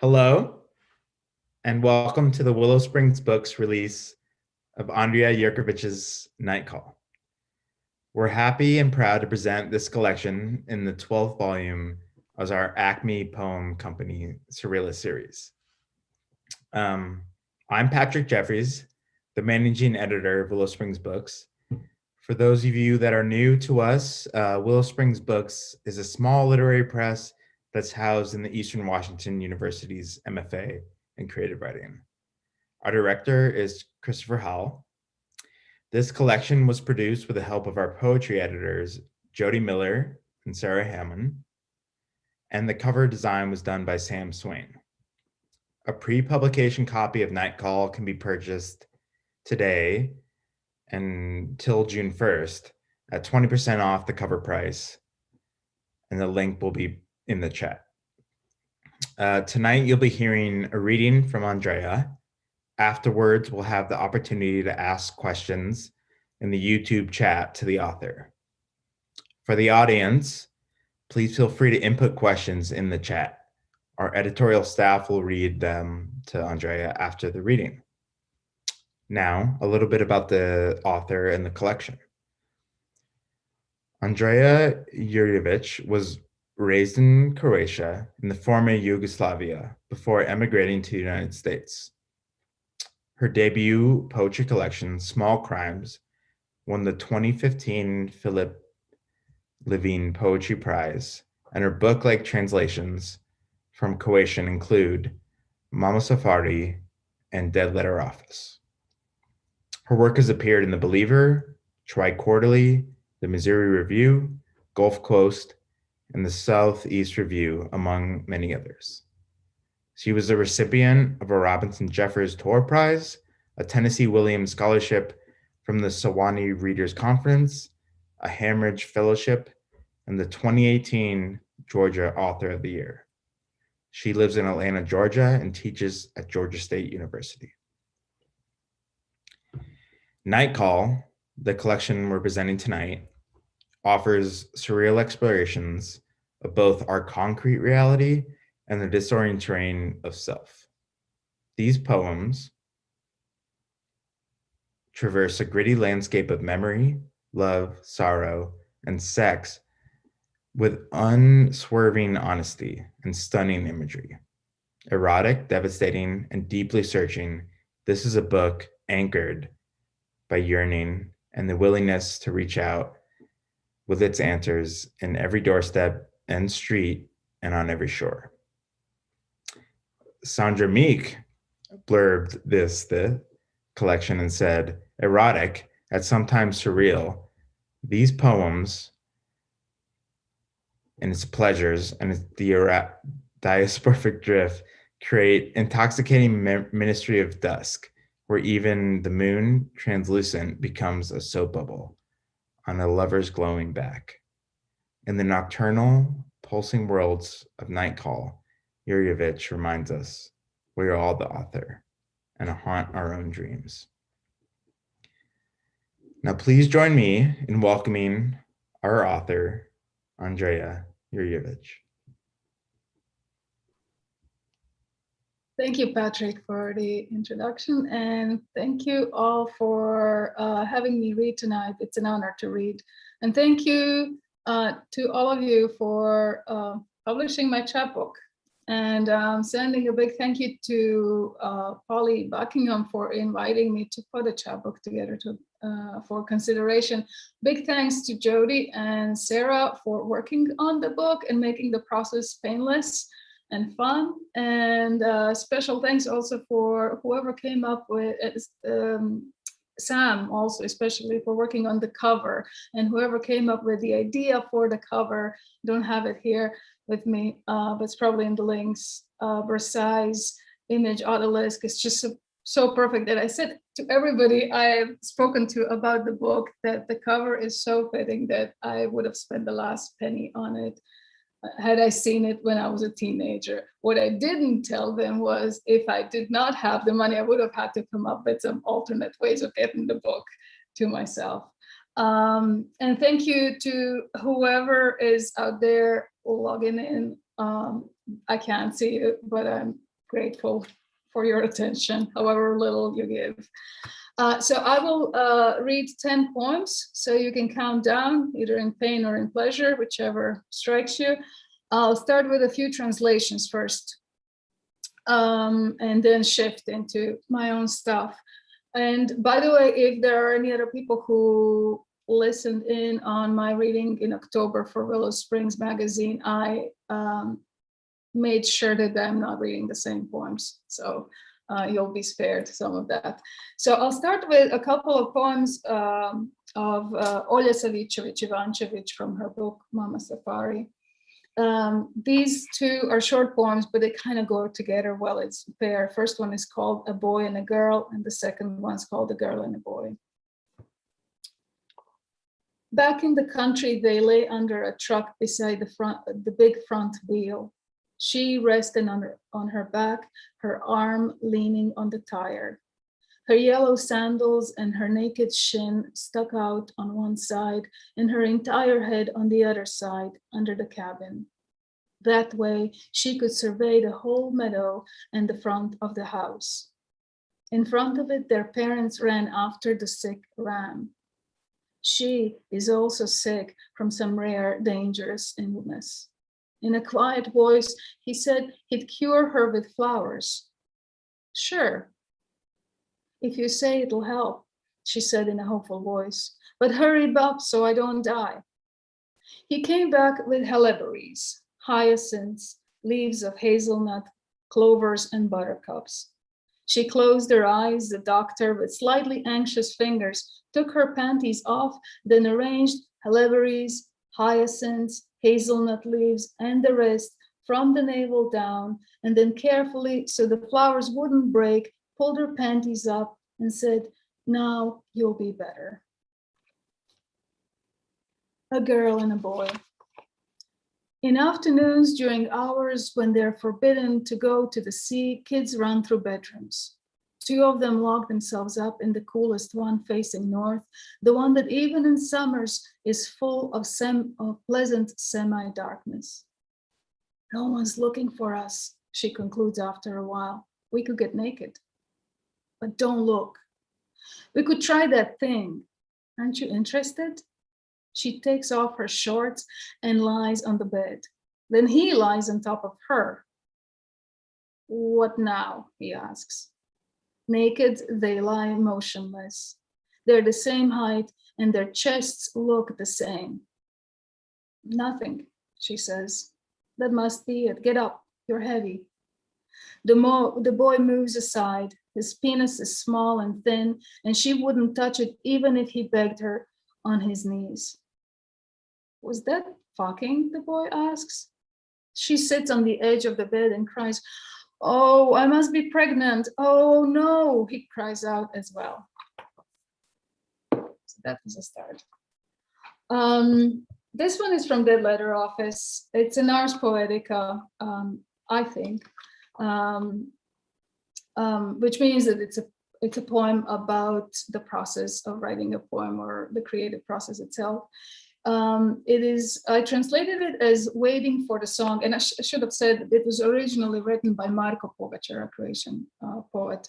Hello, and welcome to the Willow Springs Books release of Andrea Jurjević's Nightcall. We're happy and proud to present this collection in the 12th volume as our Acme Poem Company Surrealist series. I'm Patrick Jeffries, the managing editor of Willow Springs Books. For those of you that are new to us, Willow Springs Books is a small literary press that's housed in the Eastern Washington University's MFA in creative writing. Our director is Christopher Howell. This collection was produced with the help of our poetry editors, Jody Miller and Sarah Hammond, and the cover design was done by Sam Swain. A pre-publication copy of Nightcall can be purchased today until June 1st at 20% off the cover price, and the link will be in the chat. Tonight, you'll be hearing a reading from Andrea. Afterwards, we'll have the opportunity to ask questions in the YouTube chat to the author. For the audience, please feel free to input questions in the chat. Our editorial staff will read them to Andrea after the reading. Now, a little bit about the author and the collection. Andrea Jurjević was raised in Croatia in the former Yugoslavia before emigrating to the United States. Her debut poetry collection, Small Crimes, won the 2015 Philip Levine Poetry Prize, and her book-like translations from Croatian include Mama Safari and Dead Letter Office. Her work has appeared in The Believer, Tri-Quarterly, The Missouri Review, Gulf Coast, and the Southeast Review, among many others. She was the recipient of a Robinson Jeffers Tour Prize, a Tennessee Williams Scholarship from the Sewanee Readers Conference, a Hamridge Fellowship, and the 2018 Georgia Author of the Year. She lives in Atlanta, Georgia, and teaches at Georgia State University. Nightcall, the collection we're presenting tonight, offers surreal explorations of both our concrete reality and the disorienting of self. These poems traverse a gritty landscape of memory, love, sorrow, and sex with unswerving honesty and stunning imagery. Erotic, devastating, and deeply searching, this is a book anchored by yearning and the willingness to reach out with its answers in every doorstep and street and on every shore. Sandra Meek blurbed the collection and said, erotic, at sometimes surreal, these poems and its pleasures and its diasporic drift create intoxicating ministry of dusk, where even the moon, translucent, becomes a soap bubble on a lover's glowing back. In the nocturnal, pulsing worlds of Nightcall, Jurjević reminds us we are all the author and haunt our own dreams. Now, please join me in welcoming our author, Andrea Jurjević. Thank you, Patrick, for the introduction, and thank you all for having me read tonight. It's an honor to read. And thank you to all of you for publishing my chapbook. And sending a big thank you to Polly Buckingham for inviting me to put a chapbook together for consideration. Big thanks to Jody and Sarah for working on the book and making the process painless and fun. And special thanks also for whoever came up with Sam, also especially for working on the cover, and whoever came up with the idea for the cover. Don't have it here with me, but it's probably in the links. Versailles image Odalisque is just so perfect that I said to everybody I've spoken to about the book that the cover is so fitting that I would have spent the last penny on it had I seen it when I was a teenager. What I didn't tell them was if I did not have the money, I would have had to come up with some alternate ways of getting the book to myself. And thank you to whoever is out there logging in. I can't see it, but I'm grateful for your attention, however little you give. So I will read 10 poems, so you can count down, either in pain or in pleasure, whichever strikes you. I'll start with a few translations first, and then shift into my own stuff. And by the way, if there are any other people who listened in on my reading in October for Willow Springs magazine, I made sure that I'm not reading the same poems. So you'll be spared some of that. So I'll start with a couple of poems of Olja Savicević-Ivančević from her book, Mama Safari. These two are short poems, but they kind of go together well. It's pair. First one is called A Boy and a Girl, and the second one's called A Girl and a Boy. Back in the country, they lay under a truck beside the big front wheel. She rested on her back, her arm leaning on the tire. Her yellow sandals and her naked shin stuck out on one side and her entire head on the other side under the cabin. That way, she could survey the whole meadow and the front of the house. In front of it, their parents ran after the sick ram. She is also sick from some rare, dangerous illness. In a quiet voice, he said he'd cure her with flowers. Sure, if you say it'll help, she said in a hopeful voice, but hurry up so I don't die. He came back with helleberries, hyacinths, leaves of hazelnut, clovers, and buttercups. She closed her eyes. The doctor, with slightly anxious fingers, took her panties off, then arranged helleberries, hyacinths, hazelnut leaves, and the rest from the navel down, and then carefully, so the flowers wouldn't break, pulled her panties up and said, now you'll be better. A Girl and a Boy. In afternoons, during hours when they're forbidden to go to the sea, kids run through bedrooms. Two of them lock themselves up in the coolest one facing north, the one that even in summers is full of pleasant semi-darkness. No one's looking for us, she concludes after a while. We could get naked, but don't look. We could try that thing. Aren't you interested? She takes off her shorts and lies on the bed. Then he lies on top of her. What now? He asks. Naked, they lie motionless. They're the same height and their chests look the same. Nothing, she says. That must be it. Get up, you're heavy. The boy moves aside. His penis is small and thin, and she wouldn't touch it even if he begged her on his knees. Was that fucking? The boy asks. She sits on the edge of the bed and cries, oh, I must be pregnant. Oh no, he cries out as well. So that was a start. This one is from Dead Letter Office. It's an Ars Poetica, I think, which means that it's a poem about the process of writing a poem or the creative process itself. I translated it as Waiting for the Song, and I should have said it was originally written by Marko Pogačar, a Croatian poet.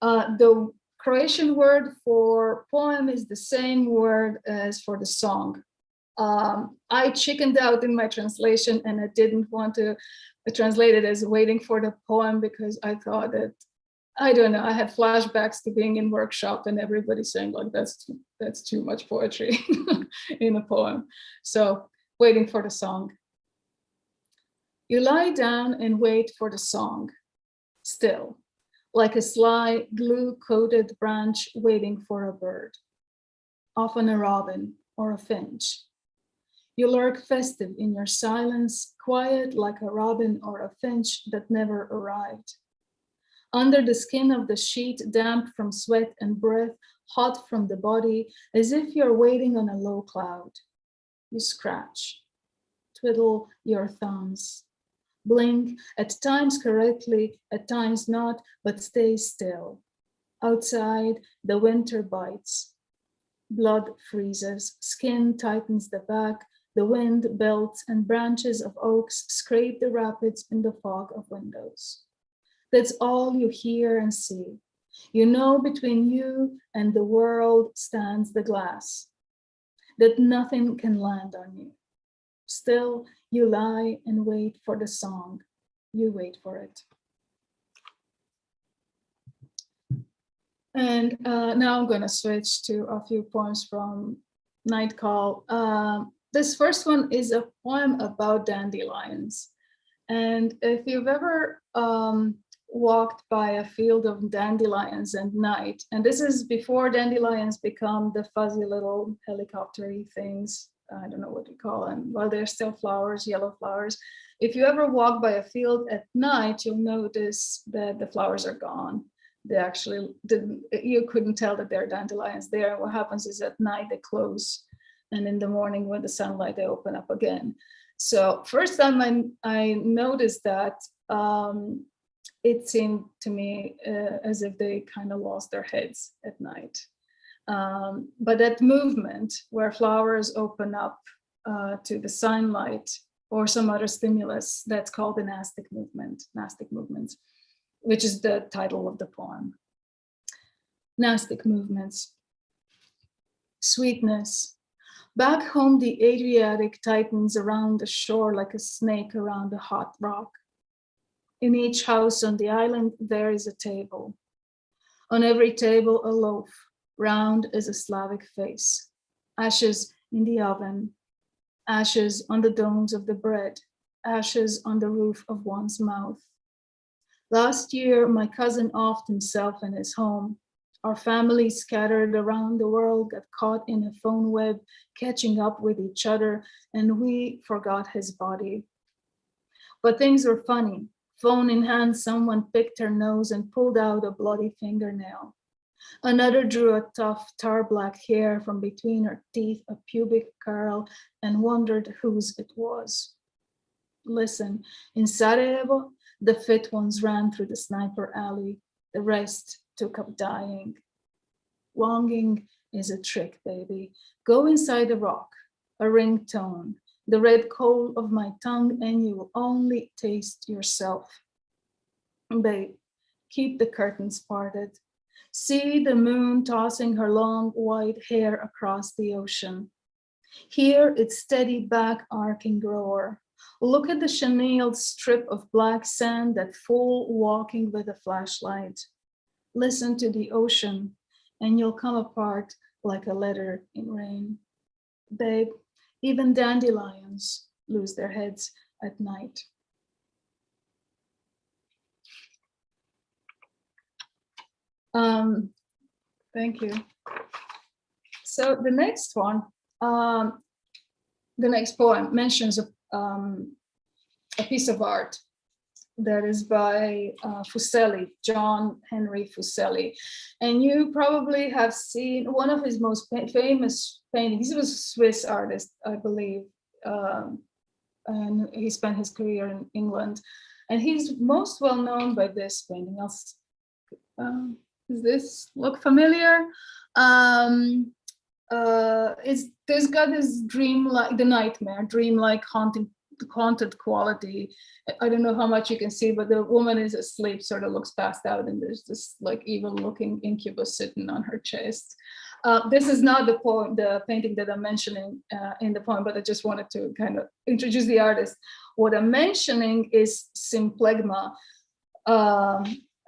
The Croatian word for poem is the same word as for the song. I chickened out in my translation, and I didn't want to translate it as Waiting for the Poem because I thought that, I don't know, I had flashbacks to being in workshop and everybody saying like, that's too much poetry in a poem. So Waiting for the Song. You lie down and wait for the song, still, like a sly glue-coated branch waiting for a bird, often a robin or a finch. You lurk festive in your silence, quiet like a robin or a finch that never arrived. Under the skin of the sheet, damp from sweat and breath, hot from the body, as if you're waiting on a low cloud. You scratch, twiddle your thumbs, blink, at times correctly, at times not, but stay still. Outside, the winter bites. Blood freezes, skin tightens the back, the wind belts and branches of oaks scrape the rapids in the fog of windows. That's all you hear and see. You know between you and the world stands the glass, that nothing can land on you. Still, you lie and wait for the song. You wait for it. And now I'm going to switch to a few poems from Nightcall. This first one is a poem about dandelions. And if you've ever walked by a field of dandelions at night, and this is before dandelions become the fuzzy little helicopter-y things, I don't know what you call them, well, they're still flowers, yellow flowers. If you ever walk by a field at night, you'll notice that the flowers are gone. They actually didn't, you couldn't tell that there are dandelions there. What happens is at night they close, and in the morning with the sunlight they open up again. So first time I noticed that, it seemed to me as if they kind of lost their heads at night. But that movement where flowers open up to the sunlight or some other stimulus, that's called the nastic movements, which is the title of the poem. Nastic movements. Sweetness. Back home, the Adriatic tightens around the shore like a snake around a hot rock. In each house on the island, there is a table. On every table, a loaf, round as a Slavic face. Ashes in the oven, ashes on the domes of the bread, ashes on the roof of one's mouth. Last year, my cousin offed himself in his home. Our family scattered around the world got caught in a phone web, catching up with each other, and we forgot his body. But things were funny. Phone in hand, someone picked her nose and pulled out a bloody fingernail. Another drew a tough tar black hair from between her teeth, a pubic curl, and wondered whose it was. Listen, in Sarajevo, the fit ones ran through the sniper alley. The rest took up dying. Longing is a trick, baby. Go inside a rock, a ringtone, the red coal of my tongue, and you will only taste yourself. Babe, keep the curtains parted. See the moon tossing her long white hair across the ocean. Hear its steady back arcing roar. Look at the chenilled strip of black sand that fool walking with a flashlight. Listen to the ocean, and you'll come apart like a letter in rain. Babe, even dandelions lose their heads at night. Thank you. So the next one, the next poem mentions a piece of art that is by Fuseli, John Henry Fuseli. And you probably have seen one of his most famous paintings. He was a Swiss artist, I believe, and he spent his career in England. And he's most well known by this painting. Does this look familiar? There's got this dream-like, the nightmare, dream-like haunted quality. I don't know how much you can see, but the woman is asleep, sort of looks passed out, and there's this like evil-looking incubus sitting on her chest. This is not the painting that I'm mentioning in the poem, but I just wanted to kind of introduce the artist. What I'm mentioning is symplegma.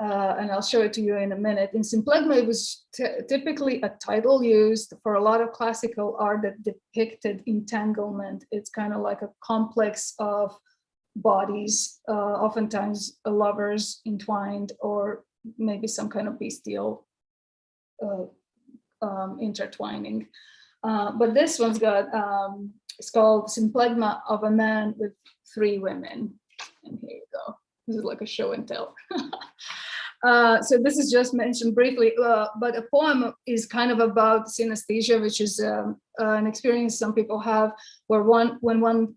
And I'll show it to you in a minute. In symplegma, it was typically a title used for a lot of classical art that depicted entanglement. It's kind of like a complex of bodies, oftentimes lovers entwined, or maybe some kind of bestial intertwining. But this one's got, it's called Symplegma of a Man with 3 Women. And here you go. This is like a show and tell. So this is just mentioned briefly, but a poem is kind of about synesthesia, which is an experience some people have where when one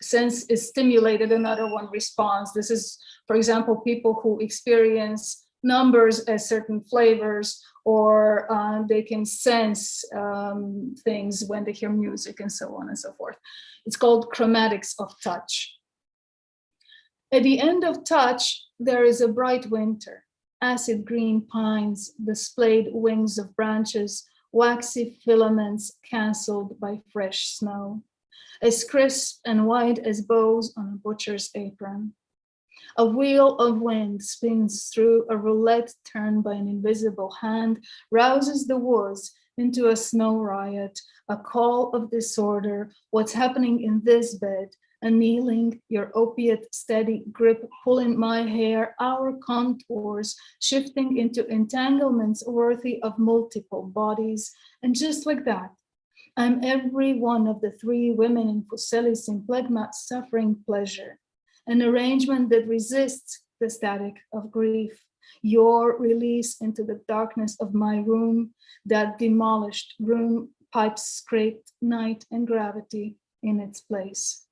sense is stimulated, another one responds. This is, for example, people who experience numbers as certain flavors, or they can sense things when they hear music and so on and so forth. It's called chromatics of touch. At the end of touch, There is a bright winter, acid green pines, the splayed wings of branches, waxy filaments cancelled by fresh snow, as crisp and white as bows on a butcher's apron. A wheel of wind spins through a roulette turned by an invisible hand, rouses the woods into a snow riot, a call of disorder, what's happening in this bed, annealing your opiate steady grip, pulling my hair, our contours, shifting into entanglements worthy of multiple bodies. And just like that, I'm every one of the three women in Fuseli's symplegma suffering pleasure, an arrangement that resists the static of grief, your release into the darkness of my room, that demolished room, pipes scraped, night and gravity in its place.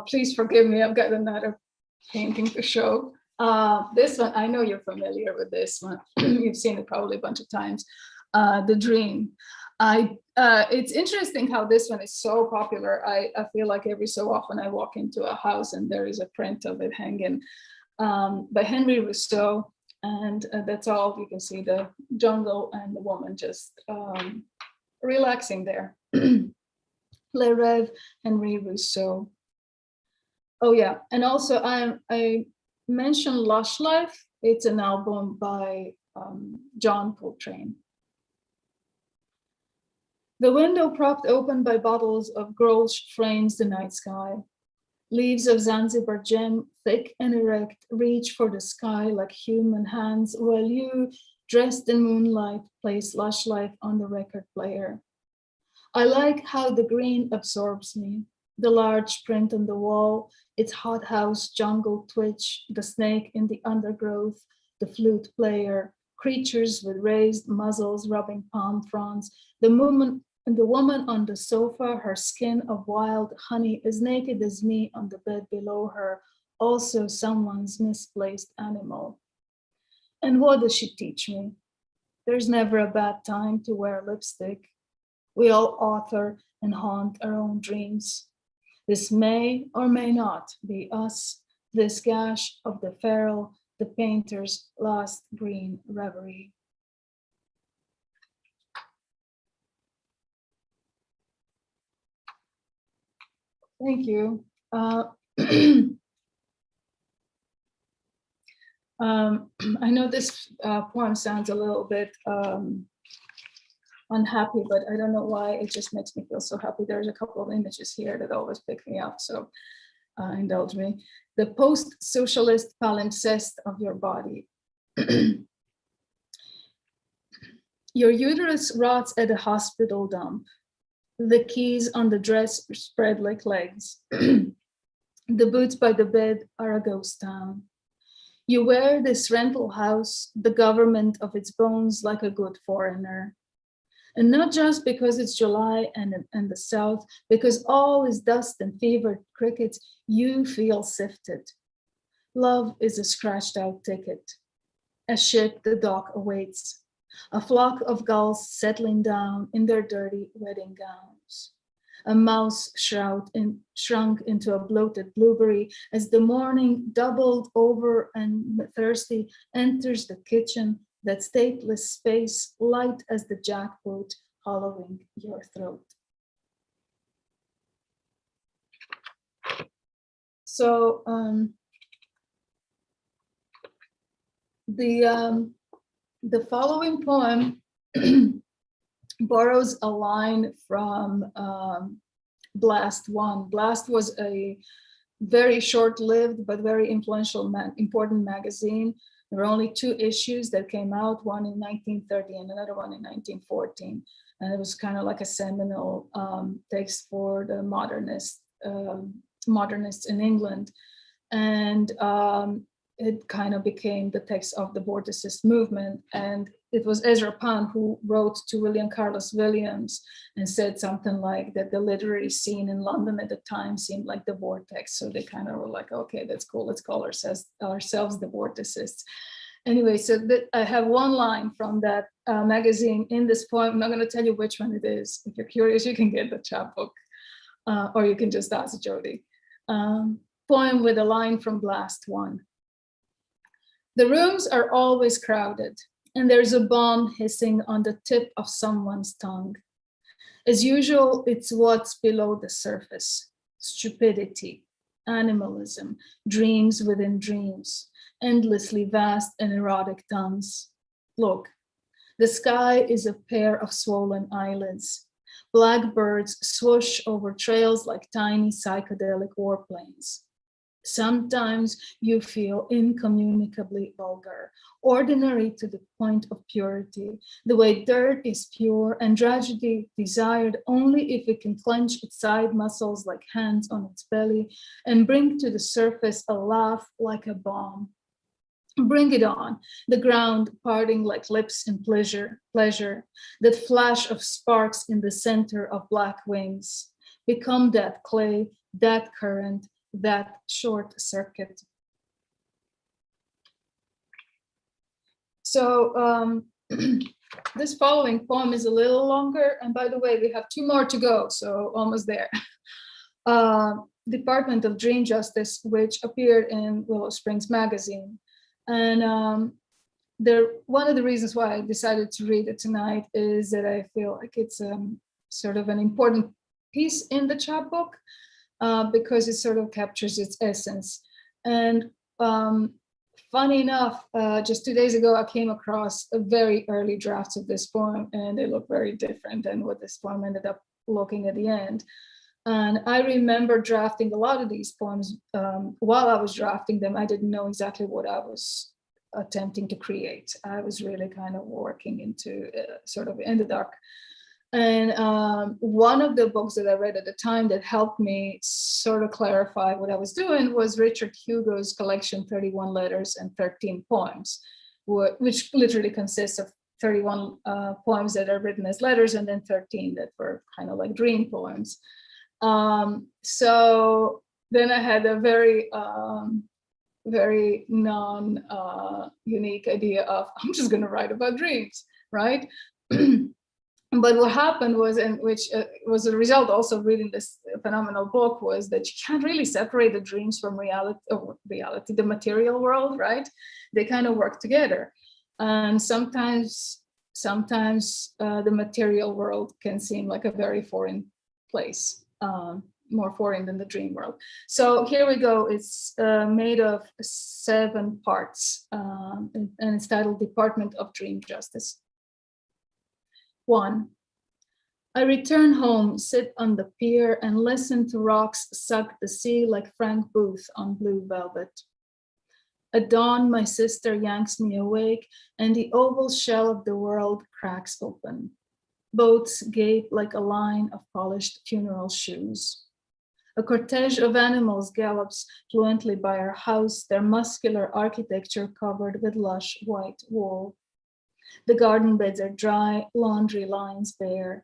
Please forgive me, I've got another painting to show. This one, I know you're familiar with this one. You've seen it probably a bunch of times. The Dream. It's interesting how this one is so popular. I feel like every so often I walk into a house and there is a print of it hanging by Henry Rousseau. And that's all you can see, the jungle and the woman just relaxing there. Le Rêve, Henry Rousseau. Oh yeah, and also I mentioned Lush Life. It's an album by John Coltrane. The window propped open by bottles of Grolsch frames the night sky. Leaves of Zanzibar gem, thick and erect, reach for the sky like human hands, while you, dressed in moonlight, place Lush Life on the record player. I like how the green absorbs me. The large print on the wall, its hothouse jungle twitch, the snake in the undergrowth, the flute player, creatures with raised muzzles rubbing palm fronds, the woman on the sofa, her skin of wild honey, as naked as me on the bed below her, also someone's misplaced animal. And what does she teach me? There's never a bad time to wear lipstick. We all author and haunt our own dreams. This may or may not be us, this gash of the feral, the painter's last green reverie. Thank you. I know this poem sounds a little bit unhappy, but I don't know why. It just makes me feel so happy. There's a couple of images here that always pick me up, so indulge me. The post-socialist palimpsest of your body. Your uterus rots at a hospital dump. The keys on the dress spread like legs. The boots by the bed are a ghost town. You wear this rental house, the government of its bones, like a good foreigner. And not just because it's July and the South, because all is dust and fevered crickets, you feel sifted. Love is a scratched out ticket. A ship the dock awaits. A flock of gulls settling down in their dirty wedding gowns. A mouse shrunk into a bloated blueberry as the morning, doubled over and thirsty, enters the kitchen, that stateless space, light as the jackboot, hollowing your throat. So the following poem borrows a line from Blast One. Blast was a very short-lived but very influential, important magazine. There were only 2 issues that came out, one in 1930 and another one in 1914. And it was kind of like a seminal text for the modernists in England. And it kind of became the text of the Beauteous movement. And it was Ezra Pound who wrote to William Carlos Williams and said something like that the literary scene in London at the time seemed like the vortex. So they kind of were like, okay, that's cool. Let's call ourselves the Vorticists. Anyway, so I have one line from that magazine in this poem. I'm not going to tell you which one it is. If you're curious, you can get the chapbook or you can just ask Jody. Poem with a line from Blast 1. The rooms are always crowded, and there's a bomb hissing on the tip of someone's tongue. As usual, it's what's below the surface: stupidity, animalism, dreams within dreams, endlessly vast and erotic tongues. Look, the sky is a pair of swollen eyelids. Blackbirds swoosh over trails like tiny psychedelic warplanes. Sometimes you feel incommunicably vulgar, ordinary to the point of purity, the way dirt is pure and tragedy desired only if it can clench its side muscles like hands on its belly and bring to the surface a laugh like a bomb. Bring it on, the ground parting like lips in pleasure, that flash of sparks in the center of black wings. Become that clay, that current, that short circuit. So this following poem is a little longer, and by the way, we have 2 more to go, so almost there. Department of Dream Justice, which appeared in Willow Springs magazine. And one of the reasons why I decided to read it tonight is that I feel like it's sort of an important piece in the chapbook because it sort of captures its essence. And funny enough, just 2 days ago, I came across a very early drafts of this poem, and they look very different than what this poem ended up looking at the end. And I remember drafting a lot of these poems. While I was drafting them, I didn't know exactly what I was attempting to create. I was really kind of working into sort of in the dark. And one of the books that I read at the time that helped me sort of clarify what I was doing was Richard Hugo's collection, 31 Letters and 13 Poems, which literally consists of 31 poems that are written as letters and then 13 that were kind of like dream poems. So then I had a very, very non-unique idea of, I'm just going to write about dreams, right? But what happened was, and which was a result also of reading this phenomenal book, was that you can't really separate the dreams from reality, the material world, right? They kind of work together. And sometimes the material world can seem like a very foreign place. More foreign than the dream world. So here we go. It's made of 7 parts, and it's titled Department of Dream Justice. 1. I return home, sit on the pier, and listen to rocks suck the sea like Frank Booth on Blue Velvet. At dawn, my sister yanks me awake, and the oval shell of the world cracks open. Boats gape like a line of polished funeral shoes. A cortege of animals gallops fluently by our house, their muscular architecture covered with lush white wool. The garden beds are dry, laundry lines bare.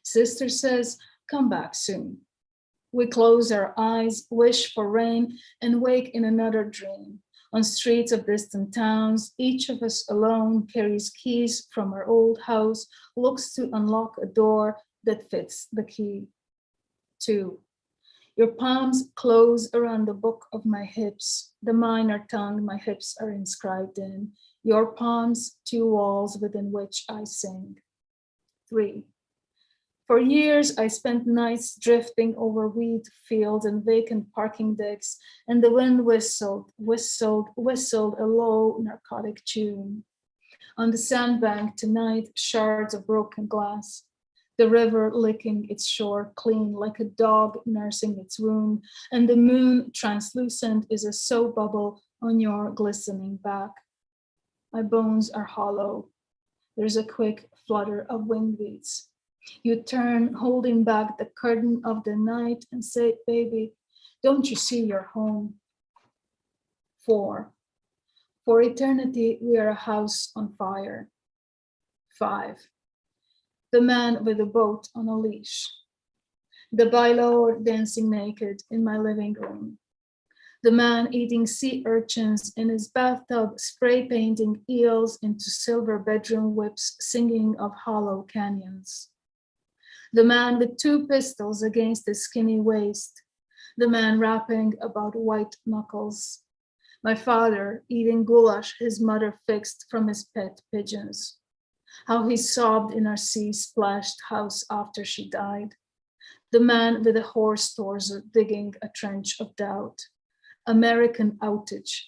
Sister says, come back soon. We close our eyes, wish for rain, and wake in another dream. On streets of distant towns, each of us alone carries keys from our old house, looks to unlock a door that fits the key. 2. Your palms close around the book of my hips, the minor tongue my hips are inscribed in. Your palms, 2 walls within which I sing. 3. For years, I spent nights drifting over wheat fields and vacant parking decks, and the wind whistled a low narcotic tune. On the sandbank tonight, shards of broken glass. The river licking its shore clean like a dog nursing its wound, and the moon translucent is a soap bubble on your glistening back. My bones are hollow. There's a quick flutter of wing beats. You turn, holding back the curtain of the night, and say, baby, don't you see you're home? 4. For eternity, we are a house on fire. 5. The man with a boat on a leash. The bailor dancing naked in my living room. The man eating sea urchins in his bathtub, spray painting eels into silver bedroom whips, singing of hollow canyons. The man with 2 pistols against his skinny waist. The man rapping about white knuckles. My father eating goulash his mother fixed from his pet pigeons. How he sobbed in our sea-splashed house after she died. The man with a horse torso digging a trench of doubt. American outage.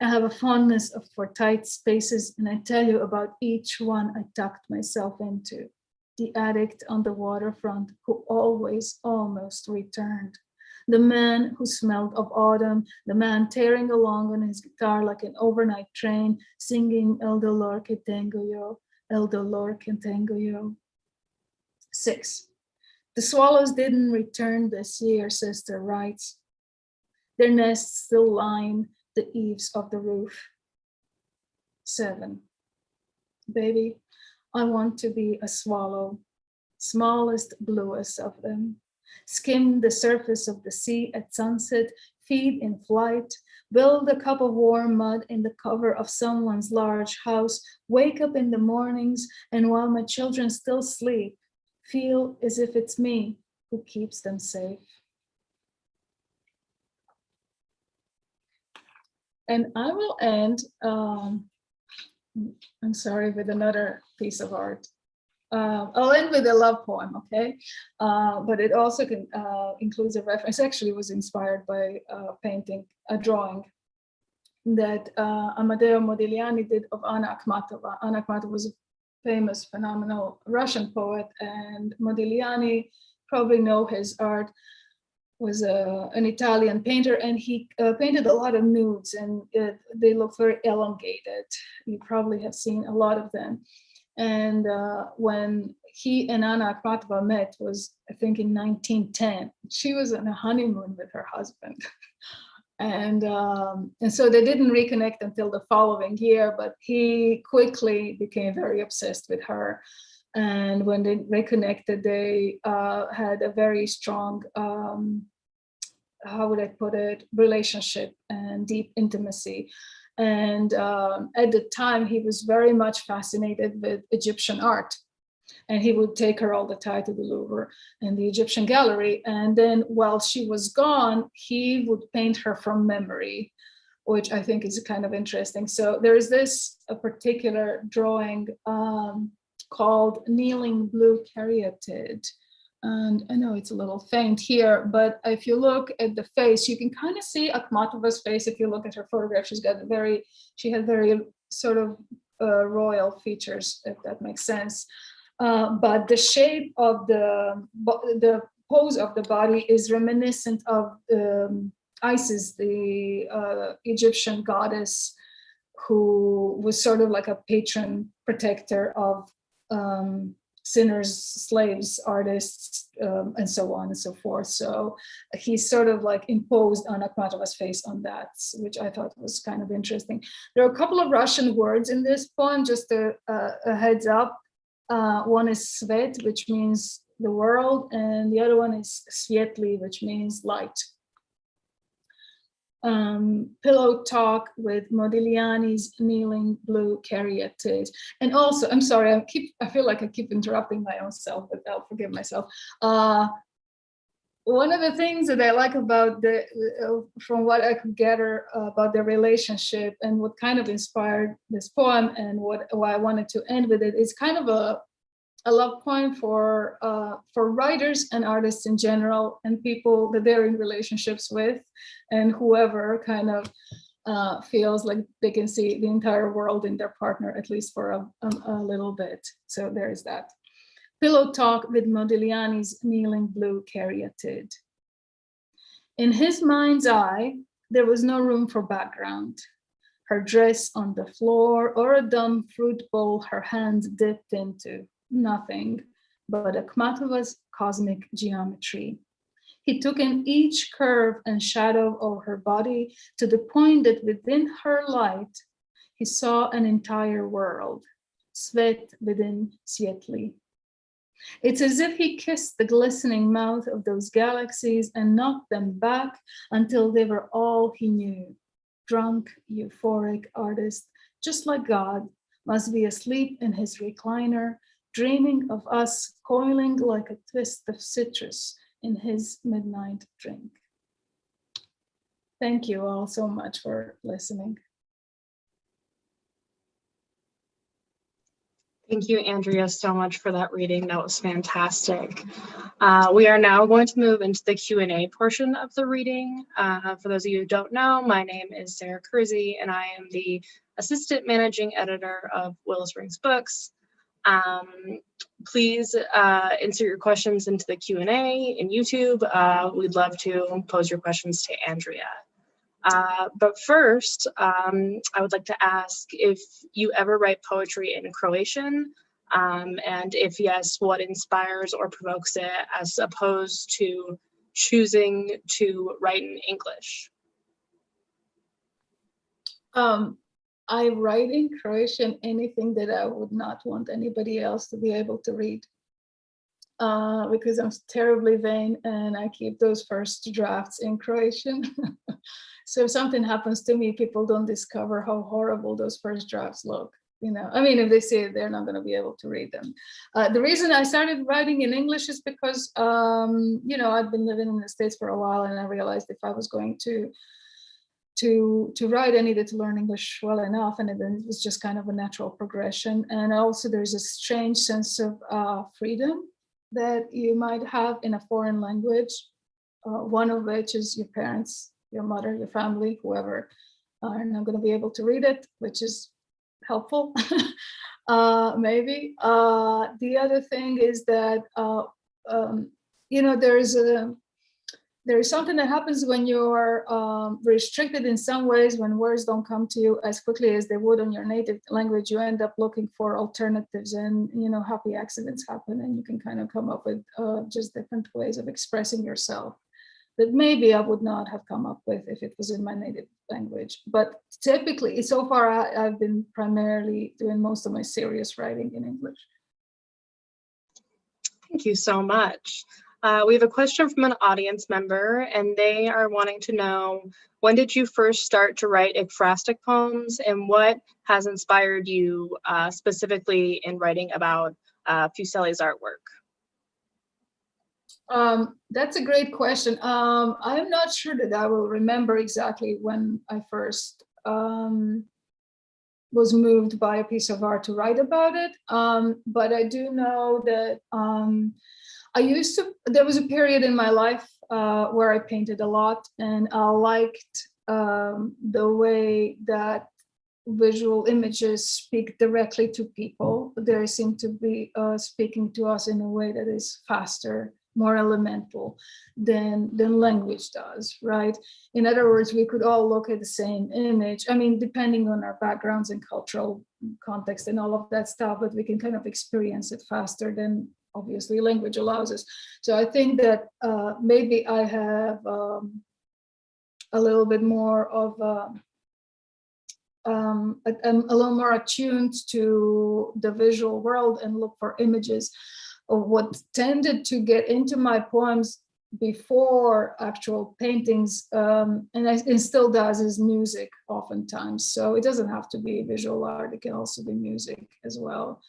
I have a fondness for tight spaces, and I tell you about each one I tucked myself into. The addict on the waterfront who always almost returned. The man who smelled of autumn, the man tearing along on his guitar like an overnight train, singing El dolor que tengo yo, el dolor que tengo yo. 6. The swallows didn't return this year, sister writes. Their nests still line the eaves of the roof. 7. Baby, I want to be a swallow, smallest, bluest of them. Skim the surface of the sea at sunset, feed in flight, build a cup of warm mud in the cover of someone's large house, wake up in the mornings, and while my children still sleep, feel as if it's me who keeps them safe. And I will end, I'm sorry, with another piece of art. I'll end with a love poem, okay? But it also includes a reference. Actually, was inspired by a drawing that Amadeo Modigliani did of Anna Akhmatova. Anna Akhmatova was a famous, phenomenal Russian poet, and Modigliani, probably know his art, was an Italian painter, and he painted a lot of nudes, and they look very elongated. You probably have seen a lot of them. And when he and Anna Akhmatova met was, I think, in 1910. She was on a honeymoon with her husband. And so they didn't reconnect until the following year, but he quickly became very obsessed with her. And when they reconnected, they had a very strong, how would I put it, relationship and deep intimacy. And at the time, he was very much fascinated with Egyptian art. And he would take her all the time to the Louvre and the Egyptian gallery. And then while she was gone, he would paint her from memory, which I think is kind of interesting. So there is this a particular drawing called Kneeling Blue Caryatid. And I know it's a little faint here, but if you look at the face, you can kind of see Akhmatova's face. If you look at her photograph, she had very sort of royal features, if that makes sense. But the shape of the pose of the body is reminiscent of Isis, the Egyptian goddess, who was sort of like a patron protector of sinners, slaves, artists, and so on and so forth. So he sort of like imposed on Akhmatova's face on that, which I thought was kind of interesting. There are a couple of Russian words in this poem, just a heads up. One is svet, which means the world, and the other one is svietli, which means light. Pillow Talk with Modigliani's Kneeling Blue Caryatid. And also, I'm sorry, I feel like I keep interrupting my own self, but I'll forgive myself. One of the things that I like about from what I could gather about their relationship and what kind of inspired this poem and why I wanted to end with it is kind of a love poem for writers and artists in general, and people that they're in relationships with, and whoever kind of feels like they can see the entire world in their partner, at least for a little bit. So there is that. Pillow Talk with Modigliani's Kneeling Blue Caryatid. In his mind's eye, there was no room for background. Her dress on the floor or a dumb fruit bowl her hands dipped into. Nothing but Akhmatova's cosmic geometry. He took in each curve and shadow of her body to the point that within her light, he saw an entire world, Svet within Svietli. It's as if he kissed the glistening mouth of those galaxies and knocked them back until they were all he knew. Drunk, euphoric artist, just like God, must be asleep in his recliner, dreaming of us coiling like a twist of citrus in his midnight drink. Thank you all so much for listening. Thank you, Andrea, so much for that reading. That was fantastic. We are now going to move into the Q&A portion of the reading. For those of you who don't know, my name is Sarah Kersey, and I am the Assistant Managing Editor of Willow Springs Books. Please insert your questions into the Q&A in YouTube. We'd love to pose your questions to Andrea. But first, I would like to ask if you ever write poetry in Croatian, and if yes, what inspires or provokes it as opposed to choosing to write in English? I write in Croatian anything that I would not want anybody else to be able to read. Because I'm terribly vain and I keep those first drafts in Croatian. So if something happens to me, people don't discover how horrible those first drafts look. You know, I mean, if they see it, they're not going to be able to read them. The reason I started writing in English is because, you know, I've been living in the States for a while, and I realized if I was going to write, I needed to learn English well enough, and it was just kind of a natural progression. And also, there's a strange sense of freedom that you might have in a foreign language, one of which is your parents, your mother, your family, whoever are not going to be able to read it, which is helpful, maybe. The other thing is that, you know, there is something that happens when you're restricted in some ways, when words don't come to you as quickly as they would on your native language. You end up looking for alternatives, and, you know, happy accidents happen, and you can kind of come up with just different ways of expressing yourself that maybe I would not have come up with if it was in my native language. But typically, so far, I've been primarily doing most of my serious writing in English. Thank you so much. We have a question from an audience member, and they are wanting to know, when did you first start to write ekphrastic poems, and what has inspired you specifically in writing about Fuseli's artwork? That's a great question. I'm not sure that I will remember exactly when I first was moved by a piece of art to write about it. But I do know that there was a period in my life where I painted a lot, and I liked the way that visual images speak directly to people. They seem to be speaking to us in a way that is faster, more elemental than language does, right? In other words, we could all look at the same image. I mean, depending on our backgrounds and cultural context and all of that stuff, but we can kind of experience it faster than obviously language allows us. So I think that maybe I have a little bit more of I'm a little more attuned to the visual world and look for images. What tended to get into my poems before actual paintings, and it still does, is music oftentimes. So it doesn't have to be visual art, it can also be music as well.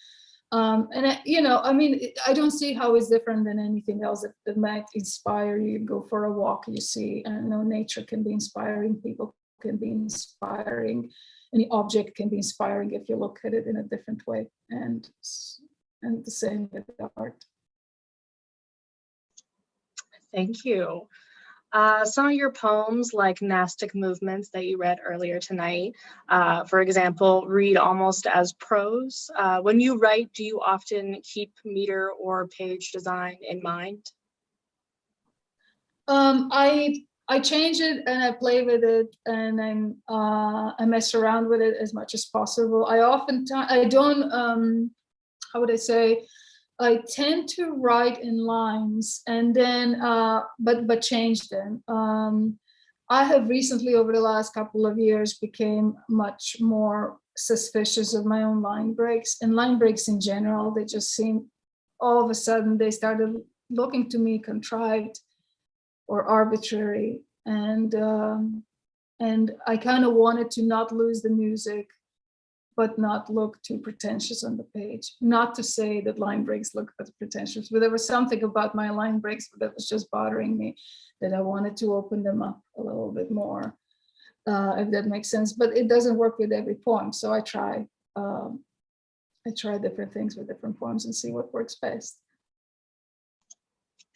You know, I mean, I don't see how it's different than anything else that might inspire you. Go for a walk, you see, I know nature can be inspiring, people can be inspiring, any object can be inspiring if you look at it in a different way, and the same with art. Thank you. Some of your poems, like Nastic Movements that you read earlier tonight, for example, read almost as prose. When you write, do you often keep meter or page design in mind? I change it and I play with it, and I mess around with it as much as possible. I don't, how would I say, I tend to write in lines and then, but change them. I have recently, over the last couple of years, became much more suspicious of my own line breaks, and line breaks in general. They just seem, all of a sudden, they started looking to me contrived or arbitrary, and I kind of wanted to not lose the music, but not look too pretentious on the page. Not to say that line breaks look pretentious, but there was something about my line breaks that was just bothering me, that I wanted to open them up a little bit more. if that makes sense. But it doesn't work with every poem, so I try different things with different poems and see what works best.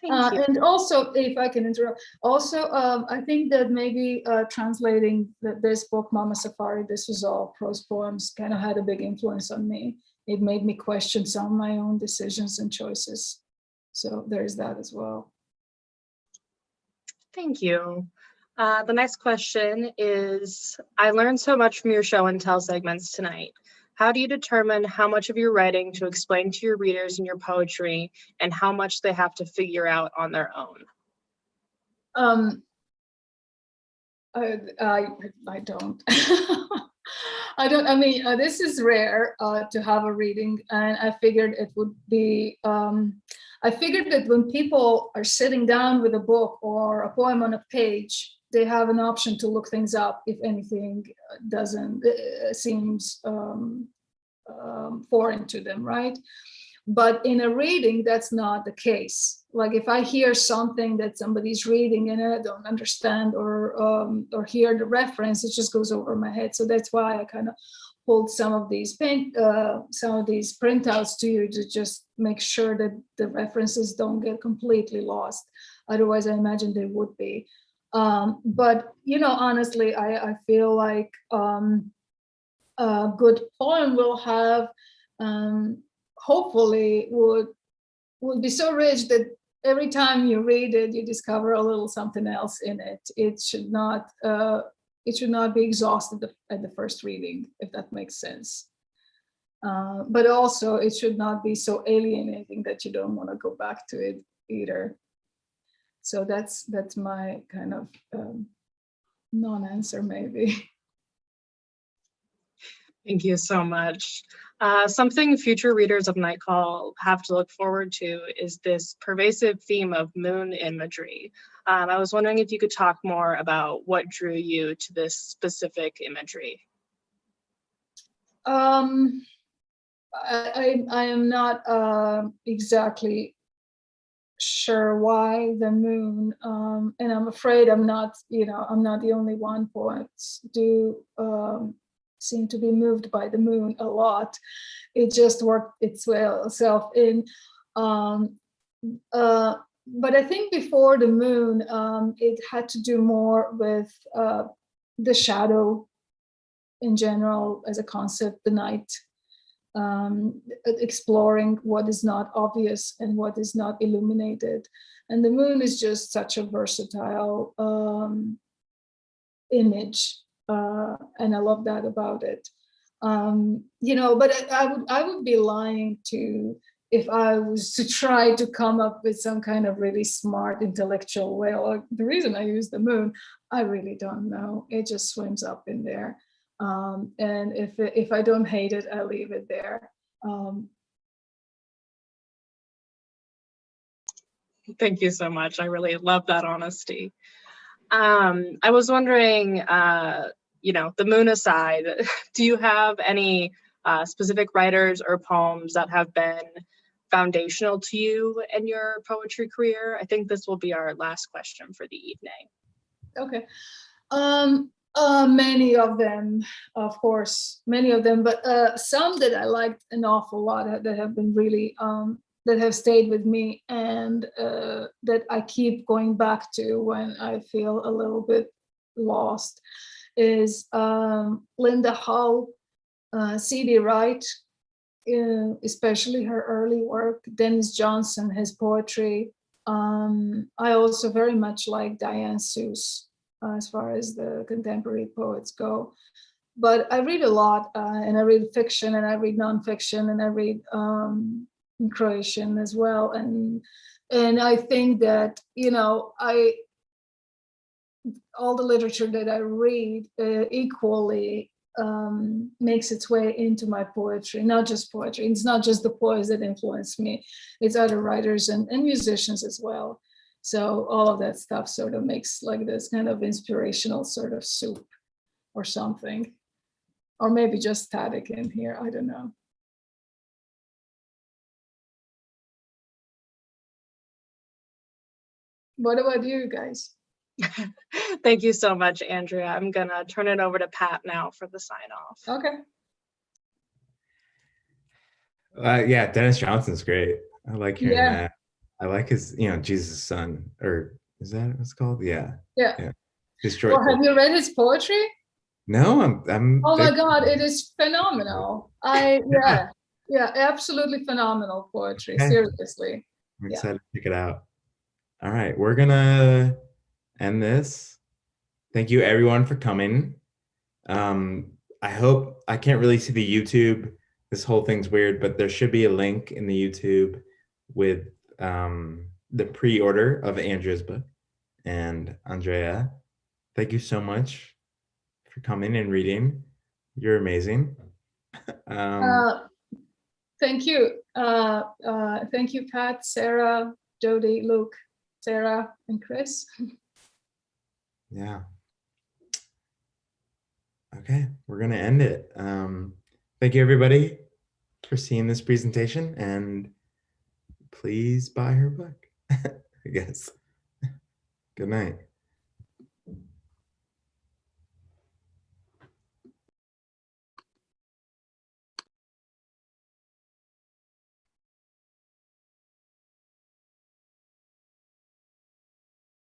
Thank you. And also, if I can interrupt, also, I think that maybe translating this book, Mama Safari, this was all prose poems, kind of had a big influence on me. It made me question some of my own decisions and choices. So there's that as well. Thank you. The next question is, I learned so much from your show and tell segments tonight. How do you determine how much of your writing to explain to your readers in your poetry and how much they have to figure out on their own? I don't. I don't, I mean, this is rare to have a reading, and I figured it would be, I figured that when people are sitting down with a book or a poem on a page, they have an option to look things up if anything doesn't seems foreign to them, right? But in a reading, that's not the case. Like if I hear something that somebody's reading and I don't understand or hear the reference, it just goes over my head. So that's why I kind of pulled some of these printouts to you to just make sure that the references don't get completely lost. Otherwise, I imagine they would be. But you know, honestly, I feel like a good poem will have, hopefully, would be so rich that every time you read it, you discover a little something else in it. It should not be exhausted at the first reading, if that makes sense. But also, it should not be so alienating that you don't want to go back to it either. So that's my kind of non-answer, maybe. Thank you so much. Something future readers of Nightcall have to look forward to is this pervasive theme of moon imagery. I was wondering if you could talk more about what drew you to this specific imagery. I am not exactly sure why the moon, and I'm afraid I'm not the only one. Poets do seem to be moved by the moon a lot. It just worked itself in. But I think before the moon, it had to do more with the shadow in general as a concept, the night, exploring what is not obvious and what is not illuminated. And the moon is just such a versatile image. And I love that about it. But I would be lying if I was to try to come up with some kind of really smart intellectual way. Like the reason I use the moon, I really don't know. It just swims up in there. And if I don't hate it, I leave it there. Thank you so much. I really love that honesty. I was wondering, the moon aside, do you have any specific writers or poems that have been foundational to you in your poetry career? I think this will be our last question for the evening. Okay. Many of them, of course, but some that I liked an awful lot that have been really that have stayed with me and that I keep going back to when I feel a little bit lost is Linda Hull, C.D. Wright, especially her early work, Dennis Johnson, his poetry. I also very much like Diane Seuss as far as the contemporary poets go. But I read a lot, and I read fiction, and I read nonfiction, and I read in Croatian as well. And I think that, all the literature that I read equally makes its way into my poetry, not just poetry. It's not just the poets that influence me, it's other writers and musicians as well. So all of that stuff sort of makes like this kind of inspirational sort of soup or something, or maybe just static in here, I don't know. What about you guys? Thank you so much, Andrea. I'm gonna turn it over to Pat now for the sign off. Okay. Yeah, Dennis Johnson's great. I like hearing Yeah. that. I like his, Jesus' son, or is that what it's called? Yeah. Yeah. Yeah. Destroyed. Well, have you read his poetry? No, I'm Oh my God, it is phenomenal. Yeah, absolutely phenomenal poetry. Okay. Seriously. I'm Yeah. excited to pick it out. All right, we're gonna end this. Thank you everyone for coming. I hope I can't really see the YouTube. This whole thing's weird, but there should be a link in the YouTube with the pre-order of Andrea's book. And Andrea, thank you so much for coming and reading. You're amazing. Thank you. Thank you, Pat, Sarah, Jody, Luke, Sarah, and Chris. Yeah. Okay, we're gonna end it. Thank you everybody for seeing this presentation, and please buy her book. I guess. Good night.